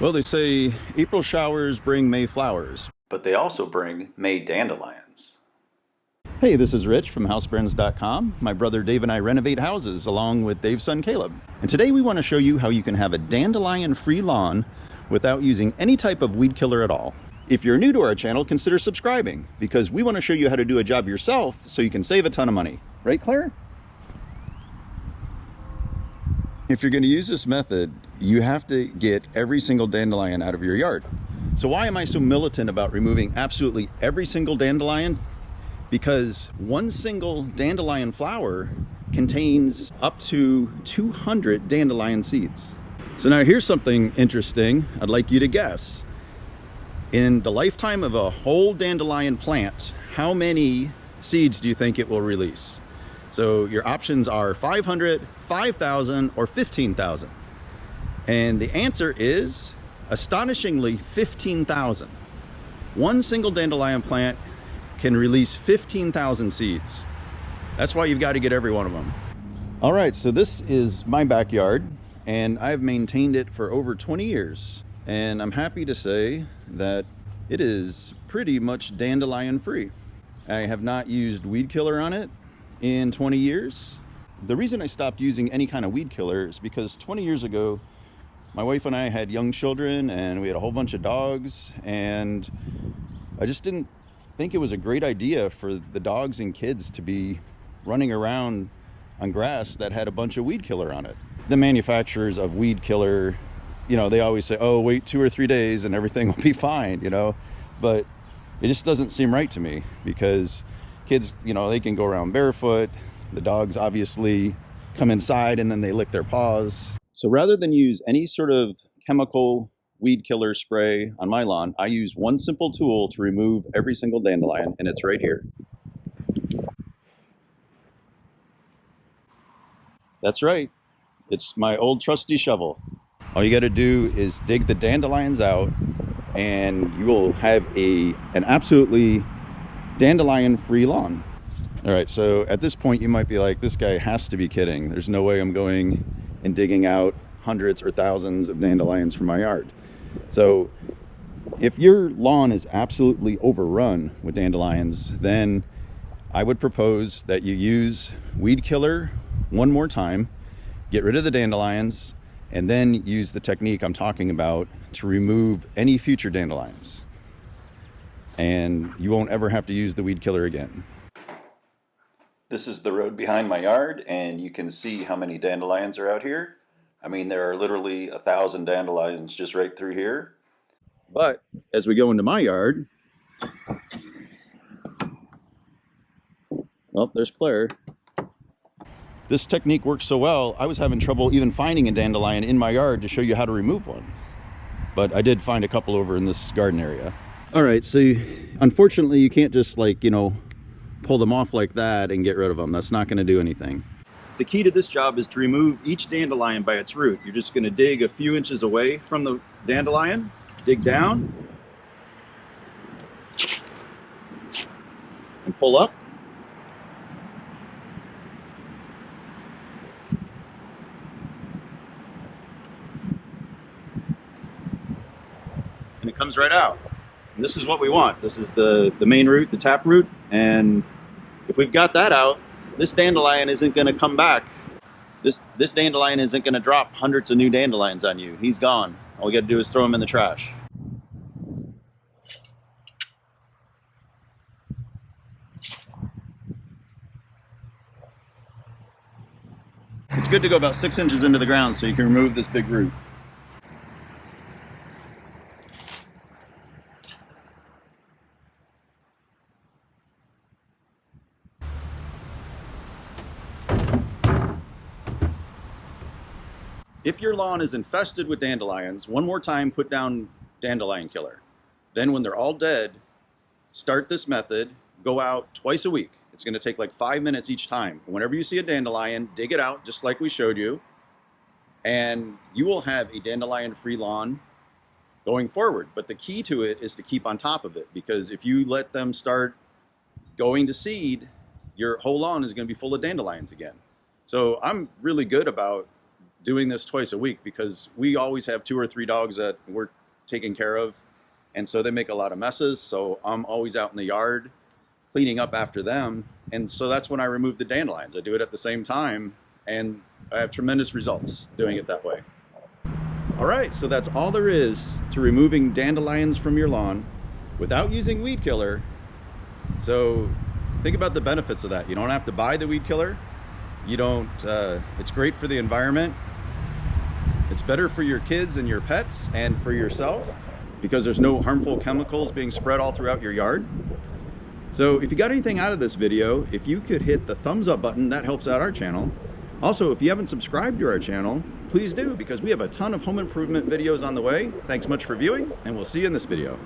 Well, they say April showers bring May flowers. But they also bring May dandelions. Hey, this is Rich from HouseBarons.com. My brother Dave and I renovate houses along with Dave's son Caleb. And today we want to show you how you can have a dandelion-free lawn without using any type of weed killer at all. If you're new to our channel, consider subscribing because we want to show you how to do a job yourself so you can save a ton of money. Right, Claire? If you're going to use this method, you have to get every single dandelion out of your yard. So why am I so militant about removing absolutely every single dandelion? Because one single dandelion flower contains up to 200 dandelion seeds. So now here's something interesting I'd like you to guess. In the lifetime of a whole dandelion plant, how many seeds do you think it will release? So your options are 500, 5,000, or 15,000. And the answer is, astonishingly, 15,000. One single dandelion plant can release 15,000 seeds. That's why you've got to get every one of them. All right, so this is my backyard, and I've maintained it for over 20 years. And I'm happy to say that it is pretty much dandelion free. I have not used weed killer on it in 20 years. The reason I stopped using any kind of weed killer is because 20 years ago, my wife and I had young children and we had a whole bunch of dogs, and I just didn't think it was a great idea for the dogs and kids to be running around on grass that had a bunch of weed killer on it. The manufacturers of weed killer, you know, they always say, oh, wait 2 or 3 days and everything will be fine, you know, but it just doesn't seem right to me because kids, you know, they can go around barefoot. The dogs obviously come inside and then they lick their paws. So rather than use any sort of chemical weed killer spray on my lawn, I use one simple tool to remove every single dandelion, and it's right here. That's right. It's my old trusty shovel. All you got to do is dig the dandelions out and you will have an absolutely dandelion-free lawn. All right, so at this point you might be like, this guy has to be kidding. There's no way I'm going and digging out hundreds or thousands of dandelions from my yard. So if your lawn is absolutely overrun with dandelions, then I would propose that you use weed killer one more time, get rid of the dandelions, and then use the technique I'm talking about to remove any future dandelions. And you won't ever have to use the weed killer again. This is the road behind my yard, and you can see how many dandelions are out here. I mean, there are literally 1,000 dandelions just right through here. But as we go into my yard, well, there's Claire. This technique works so well, I was having trouble even finding a dandelion in my yard to show you how to remove one. But I did find a couple over in this garden area. All right, so unfortunately you can't just, like, you know, pull them off like that and get rid of them. That's not going to do anything. The key to this job is to remove each dandelion by its root. You're just going to dig a few inches away from the dandelion, dig down, and pull up. And it comes right out. And this is what we want. This is the main root, the tap root, and if we've got that out, this dandelion isn't going to come back. This dandelion isn't going to drop hundreds of new dandelions on you. He's gone. All we got to do is throw him in the trash. It's good to go about 6 inches into the ground so you can remove this big root. If your lawn is infested with dandelions, one more time put down Dandelion Killer. Then when they're all dead, start this method, go out twice a week. It's going to take like 5 minutes each time. Whenever you see a dandelion, dig it out just like we showed you, and you will have a dandelion-free lawn going forward. But the key to it is to keep on top of it, because if you let them start going to seed, your whole lawn is going to be full of dandelions again. So I'm really good about doing this twice a week because we always have 2 or 3 dogs that we're taking care of. And so they make a lot of messes. So I'm always out in the yard cleaning up after them. And so that's when I remove the dandelions. I do it at the same time, and I have tremendous results doing it that way. All right, so that's all there is to removing dandelions from your lawn without using weed killer. So think about the benefits of that. You don't have to buy the weed killer. You don't, it's great for the environment. It's better for your kids and your pets and for yourself because there's no harmful chemicals being spread all throughout your yard. So if you got anything out of this video, if you could hit the thumbs up button, that helps out our channel. Also, if you haven't subscribed to our channel, please do, because we have a ton of home improvement videos on the way. Thanks much for viewing, and we'll see you in this video.